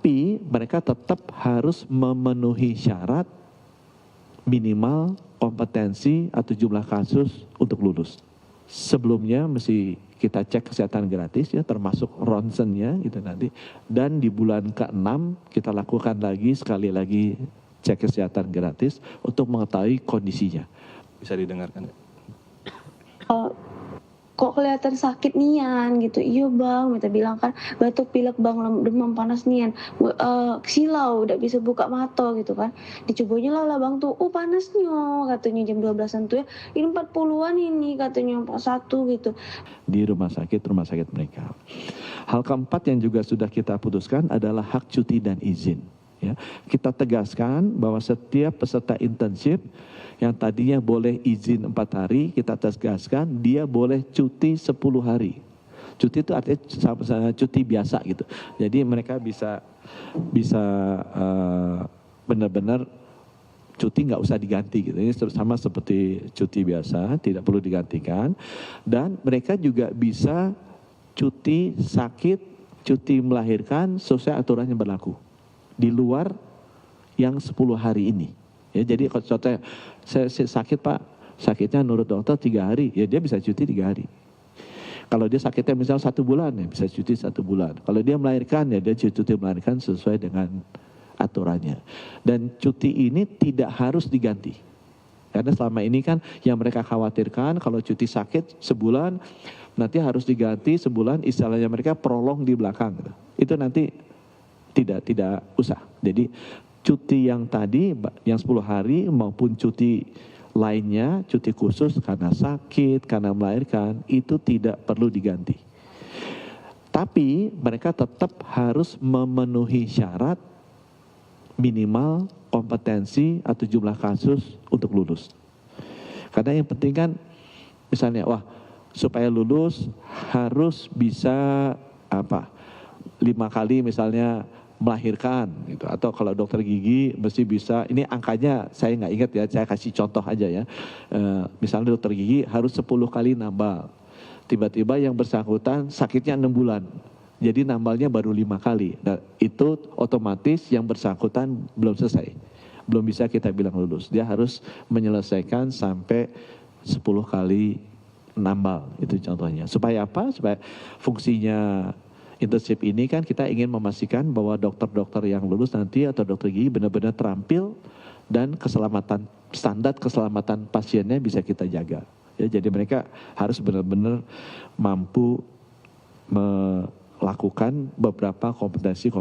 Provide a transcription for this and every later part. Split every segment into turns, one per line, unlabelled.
Tapi mereka tetap harus memenuhi syarat minimal kompetensi atau jumlah kasus untuk lulus. Sebelumnya mesti kita cek kesehatan gratis ya, termasuk ronsennya gitu nanti. Dan di bulan ke-6 kita lakukan lagi sekali lagi cek kesehatan gratis untuk mengetahui kondisinya.
Bisa didengarkan?
Kok kelihatan sakit nian gitu. Iya bang, minta bilang kan batuk pilek bang, demam panas nian, silau udah bisa buka mata gitu kan. Dicobanya lah bang tuh, panasnya katanya jam 12-an tuh ya, ini 40-an ini katanya 41 gitu.
Di rumah sakit mereka. Hal keempat yang juga sudah kita putuskan adalah hak cuti dan izin. Ya, kita tegaskan bahwa setiap peserta internship yang tadinya boleh izin 4 hari, kita tegaskan dia boleh cuti 10 hari. Cuti itu artinya cuti biasa gitu. Jadi mereka bisa benar-benar cuti nggak usah diganti gitu. Ini sama seperti cuti biasa, tidak perlu digantikan. Dan mereka juga bisa cuti sakit, cuti melahirkan sesuai aturan yang berlaku. Di luar yang 10 hari ini. Ya, jadi kalau contohnya saya sakit pak, sakitnya menurut dokter 3 hari, ya dia bisa cuti 3 hari. Kalau dia sakitnya misalnya 1 bulan, ya bisa cuti 1 bulan. Kalau dia melahirkan, ya dia cuti melahirkan sesuai dengan aturannya. Dan cuti ini tidak harus diganti. Karena selama ini kan yang mereka khawatirkan kalau cuti sakit sebulan, nanti harus diganti sebulan, istilahnya mereka prolong di belakang. Itu nanti tidak usah. Jadi cuti yang tadi, yang 10 hari maupun cuti lainnya, cuti khusus karena sakit, karena melahirkan, itu tidak perlu diganti. Tapi mereka tetap harus memenuhi syarat minimal kompetensi atau jumlah kasus untuk lulus. Karena yang penting kan, misalnya, supaya lulus harus bisa 5 kali misalnya melahirkan gitu, atau kalau dokter gigi mesti bisa, ini angkanya saya nggak ingat ya, saya kasih contoh aja ya, misalnya dokter gigi harus 10 kali nambal, tiba-tiba yang bersangkutan sakitnya 6 bulan, jadi nambalnya baru 5 kali, nah itu otomatis yang bersangkutan belum selesai, belum bisa kita bilang lulus, dia harus menyelesaikan sampai 10 kali nambal, itu contohnya. Supaya apa? Supaya fungsinya internship ini kan kita ingin memastikan bahwa dokter-dokter yang lulus nanti atau dokter gigi benar-benar terampil dan standar keselamatan pasiennya bisa kita jaga. Ya, jadi mereka harus benar-benar mampu melakukan beberapa kompetensi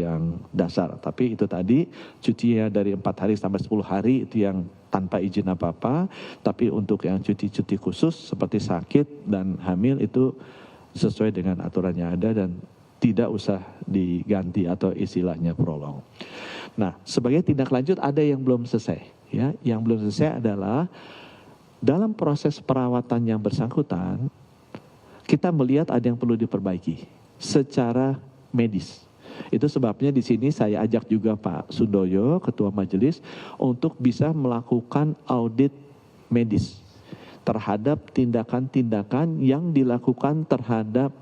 yang dasar. Tapi itu tadi cutinya dari 4 hari sampai 10 hari itu yang tanpa izin apa-apa. Tapi untuk yang cuti-cuti khusus seperti sakit dan hamil itu sesuai dengan aturan yang ada dan tidak usah diganti atau istilahnya prolong. Nah, sebagai tindak lanjut ada yang belum selesai. Ya, yang belum selesai adalah dalam proses perawatan yang bersangkutan, kita melihat ada yang perlu diperbaiki secara medis. Itu sebabnya di sini saya ajak juga Pak Sundoyo, Ketua Majelis, untuk bisa melakukan audit medis terhadap tindakan-tindakan yang dilakukan terhadap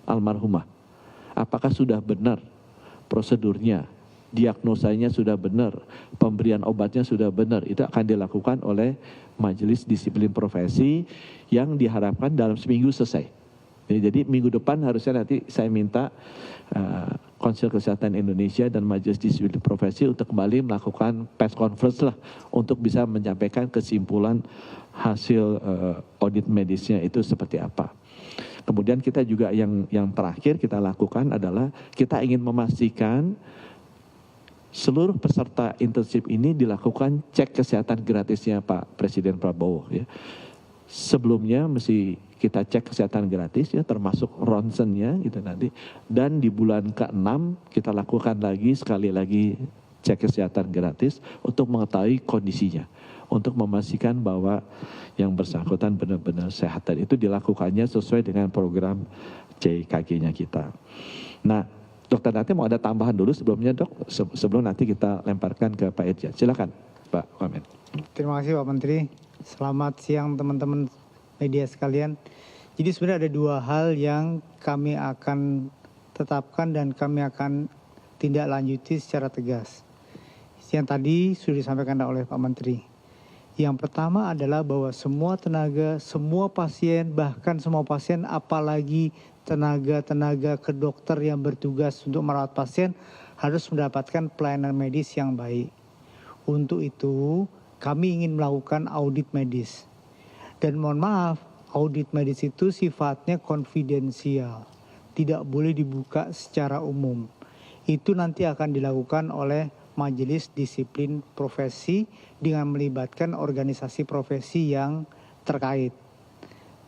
almarhumah. Apakah sudah benar prosedurnya, diagnosanya sudah benar, pemberian obatnya sudah benar, itu akan dilakukan oleh Majelis Disiplin Profesi yang diharapkan dalam seminggu selesai. Jadi minggu depan harusnya nanti saya minta Konsil Kesehatan Indonesia dan Majelis Disiplin Profesi untuk kembali melakukan press conference lah untuk bisa menyampaikan kesimpulan hasil audit medisnya itu seperti apa. Kemudian kita juga yang terakhir kita lakukan adalah kita ingin memastikan seluruh peserta internship ini dilakukan cek kesehatan gratisnya Pak Presiden Prabowo ya. Sebelumnya mesti kita cek kesehatan gratis ya, termasuk ronsennya gitu nanti. Dan di bulan ke-6 kita lakukan lagi sekali lagi cek kesehatan gratis untuk mengetahui kondisinya, untuk memastikan bahwa yang bersangkutan benar-benar sehat. Dan itu dilakukannya sesuai dengan program CKG-nya kita. Nah, Dokter nanti mau ada tambahan dulu sebelumnya dok, sebelum nanti kita lemparkan ke Pak Irja. Silakan Pak Wamen.
Terima kasih Pak Menteri. Selamat siang teman-teman media sekalian. Jadi sebenarnya ada 2 hal yang kami akan tetapkan dan kami akan ditindaklanjuti secara tegas. Yang tadi sudah disampaikan oleh Pak Menteri. Yang pertama adalah bahwa semua tenaga, semua pasien, bahkan semua pasien apalagi tenaga-tenaga kedokter yang bertugas untuk merawat pasien harus mendapatkan pelayanan medis yang baik. Untuk itu, kami ingin melakukan audit medis. Dan mohon maaf, audit medis itu sifatnya konfidensial, tidak boleh dibuka secara umum. Itu nanti akan dilakukan oleh Majelis Disiplin Profesi dengan melibatkan organisasi profesi yang terkait.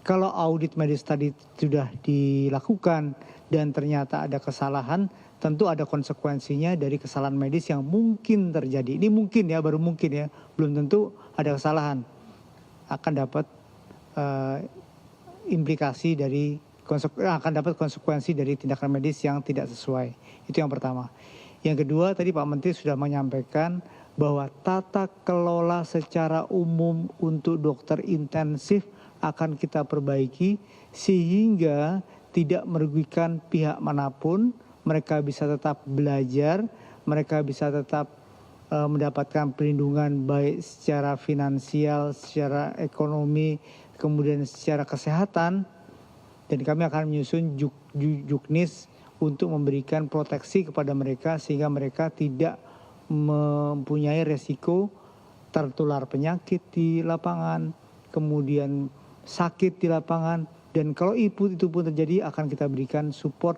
Kalau audit medis tadi sudah dilakukan dan ternyata ada kesalahan, tentu ada konsekuensinya dari kesalahan medis yang mungkin terjadi. Ini mungkin ya, baru mungkin ya, belum tentu ada kesalahan. Akan dapat implikasi dari akan dapat konsekuensi dari tindakan medis yang tidak sesuai. Itu yang pertama. Yang kedua, tadi Pak Menteri sudah menyampaikan bahwa tata kelola secara umum untuk dokter intensif akan kita perbaiki sehingga tidak merugikan pihak manapun, mereka bisa tetap belajar, mereka bisa tetap mendapatkan perlindungan baik secara finansial, secara ekonomi, kemudian secara kesehatan. Dan kami akan menyusun juknis untuk memberikan proteksi kepada mereka sehingga mereka tidak mempunyai resiko tertular penyakit di lapangan, kemudian sakit di lapangan, dan kalau itu pun terjadi akan kita berikan support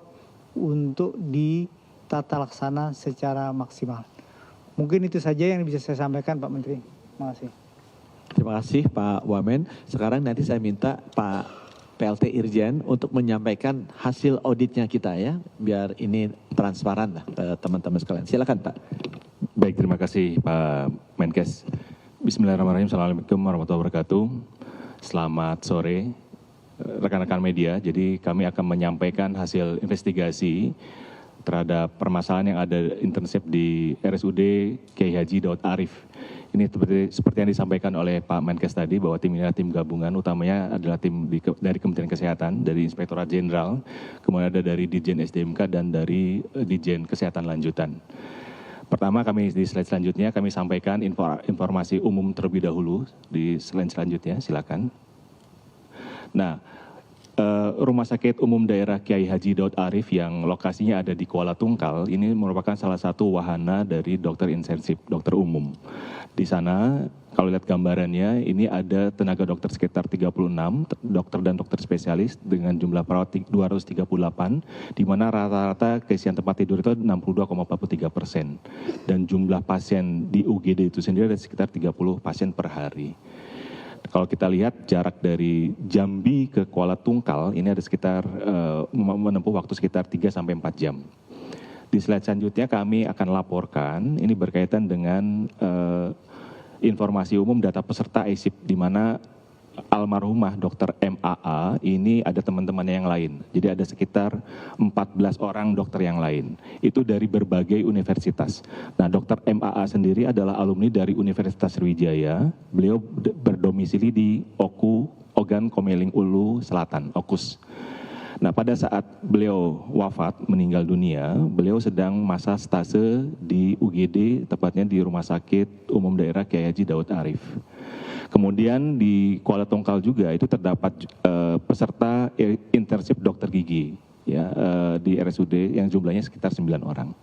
untuk ditata laksana secara maksimal. Mungkin itu saja yang bisa saya sampaikan Pak Menteri. Terima kasih.
Terima kasih Pak Wamen. Sekarang nanti saya minta Pak PLT Irjen untuk menyampaikan hasil auditnya kita ya, biar ini transparan lah ke teman-teman sekalian. Silakan Pak.
Baik, terima kasih Pak Menkes. Bismillahirrahmanirrahim. Assalamualaikum warahmatullahi wabarakatuh. Selamat sore rekan-rekan media. Jadi kami akan menyampaikan hasil investigasi terhadap permasalahan yang ada internship di RSUD Kiai Haji Daud Arif. Ini seperti yang disampaikan oleh Pak Menkes tadi bahwa tim ini adalah tim gabungan, utamanya adalah tim dari Kementerian Kesehatan, dari Inspektorat Jenderal, kemudian ada dari Ditjen SDMK dan dari Ditjen Kesehatan Lanjutan. Pertama kami di slide selanjutnya kami sampaikan informasi umum terlebih dahulu di slide selanjutnya, silakan. Nah, Rumah Sakit Umum Daerah Kiai Haji Daud Arif yang lokasinya ada di Kuala Tungkal ini merupakan salah satu wahana dari dokter intensif, dokter umum. Di sana kalau lihat gambarannya ini ada tenaga dokter sekitar 36, dokter dan dokter spesialis dengan jumlah perawat 238, di mana rata-rata keisian tempat tidur itu 62,43%. Dan jumlah pasien di UGD itu sendiri ada sekitar 30 pasien per hari. Kalau kita lihat jarak dari Jambi ke Kuala Tungkal ini ada sekitar menempuh waktu sekitar 3-4 jam. Di slide selanjutnya kami akan laporkan ini berkaitan dengan informasi umum data peserta ASIP di mana almarhumah Dr. MAA ini ada teman-temannya yang lain. Jadi ada sekitar 14 orang dokter yang lain. Itu dari berbagai universitas. Nah, Dr. MAA sendiri adalah alumni dari Universitas Sriwijaya. Beliau berdomisili di Ogan Komeling Ulu Selatan, OKUS. Nah, pada saat beliau wafat, meninggal dunia, beliau sedang masa stase di UGD, tepatnya di Rumah Sakit Umum Daerah Kiai Haji Daud Arif. Kemudian di Kuala Tungkal juga itu terdapat peserta internship dokter gigi ya, di RSUD yang jumlahnya sekitar 9 orang.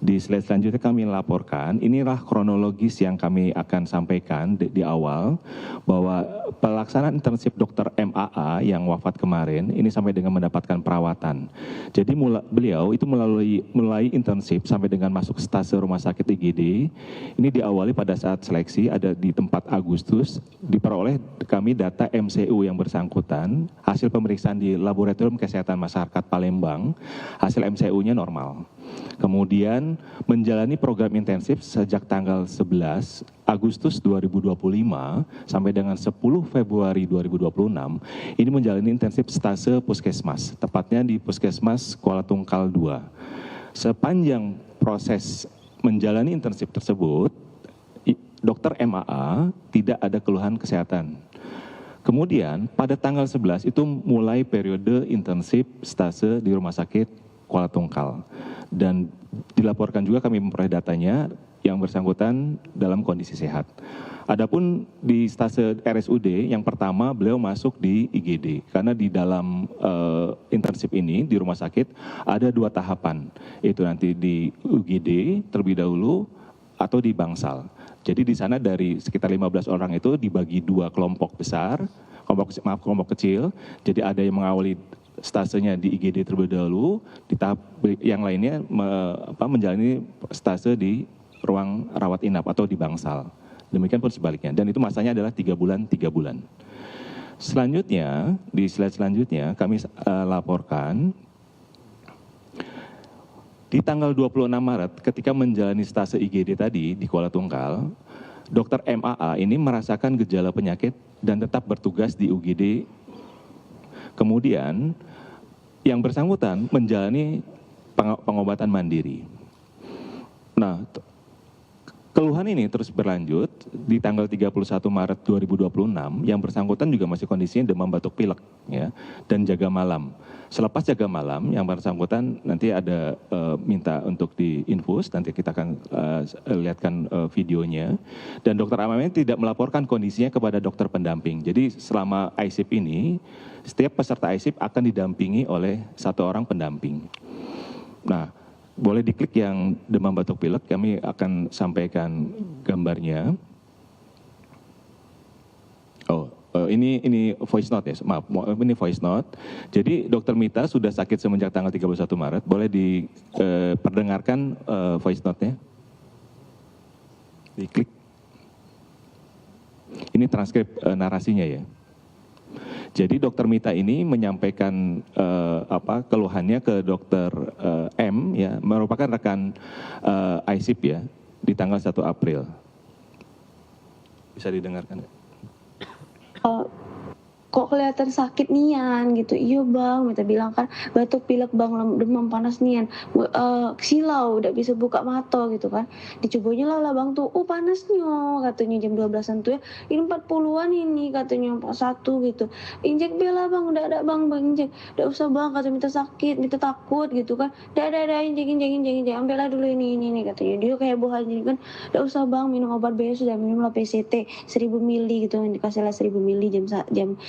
Di slide selanjutnya kami laporkan, inilah kronologis yang kami akan sampaikan di awal, bahwa pelaksanaan internship dokter MAA yang wafat kemarin, ini sampai dengan mendapatkan perawatan. Jadi beliau itu mulai internship sampai dengan masuk stase rumah sakit IGD, ini diawali pada saat seleksi, ada di tempat Agustus, diperoleh kami data MCU yang bersangkutan, hasil pemeriksaan di Laboratorium Kesehatan Masyarakat Palembang, hasil MCU-nya normal. Kemudian menjalani program intensif sejak tanggal 11 Agustus 2025 sampai dengan 10 Februari 2026, ini menjalani intensif stase puskesmas, tepatnya di Puskesmas Kuala Tungkal 2. Sepanjang proses menjalani intensif tersebut, Dr. MAA tidak ada keluhan kesehatan. Kemudian pada tanggal 11 itu mulai periode intensif stase di Rumah Sakit Kuala Tungkal. Dan dilaporkan juga kami memperoleh datanya yang bersangkutan dalam kondisi sehat. Adapun di stase RSUD yang pertama beliau masuk di IGD karena di dalam internship ini di rumah sakit ada 2 tahapan, yaitu nanti di UGD terlebih dahulu atau di Bangsal. Jadi di sana dari sekitar 15 orang itu dibagi 2 kelompok besar, kelompok kecil. Jadi ada yang mengawali stasenya di IGD terlebih dahulu, di tahap yang lainnya menjalani stase di ruang rawat inap atau di Bangsal. Demikian pun sebaliknya. Dan itu masanya adalah 3 bulan, 3 bulan. Selanjutnya, di slide selanjutnya kami laporkan di tanggal 26 Maret ketika menjalani stase IGD tadi di Kuala Tungkal, Dr. MAA ini merasakan gejala penyakit dan tetap bertugas di UGD. Kemudian yang bersangkutan menjalani pengobatan mandiri. Nah, keluhan ini terus berlanjut di tanggal 31 Maret 2026, yang bersangkutan juga masih kondisinya demam batuk pilek ya, dan jaga malam. Selepas jaga malam, yang bersangkutan nanti ada minta untuk diinfus, nanti kita akan lihatkan videonya. Dan dokter Amam ini tidak melaporkan kondisinya kepada dokter pendamping. Jadi selama ISIP ini, setiap peserta ISIP akan didampingi oleh 1 orang pendamping. Nah, boleh diklik yang demam batuk pilek, kami akan sampaikan gambarnya. Ini voice note ya, maaf, ini voice note. Jadi Dr. Mita sudah sakit semenjak tanggal 31 Maret, boleh diperdengarkan voice note-nya. Diklik. Ini transkrip narasinya ya. Jadi Dr. Mita ini menyampaikan keluhannya ke Dr. M ya, merupakan rekan ISIP ya, di tanggal 1 April. Bisa didengarkan?
Kok kelihatan sakit nian gitu. Iya bang, minta bilang kan batuk pilek bang, demam panas nian, silau udah bisa buka mata gitu kan. Dicobanya lah bang tuh, panasnya katanya jam 12-an tuh ya, ini 40-an ini katanya 41 gitu. Injek bela bang, udah ada bang injek, udah usah bang, kata minta sakit, minta takut gitu kan. Udah injek, ambil lah dulu ini katanya. Dia kayak bohan jadi kan, udah usah bang, minum obat biasa, sudah minum lah PCT 1000 mili gitu, dikasih lah 1000 mili jam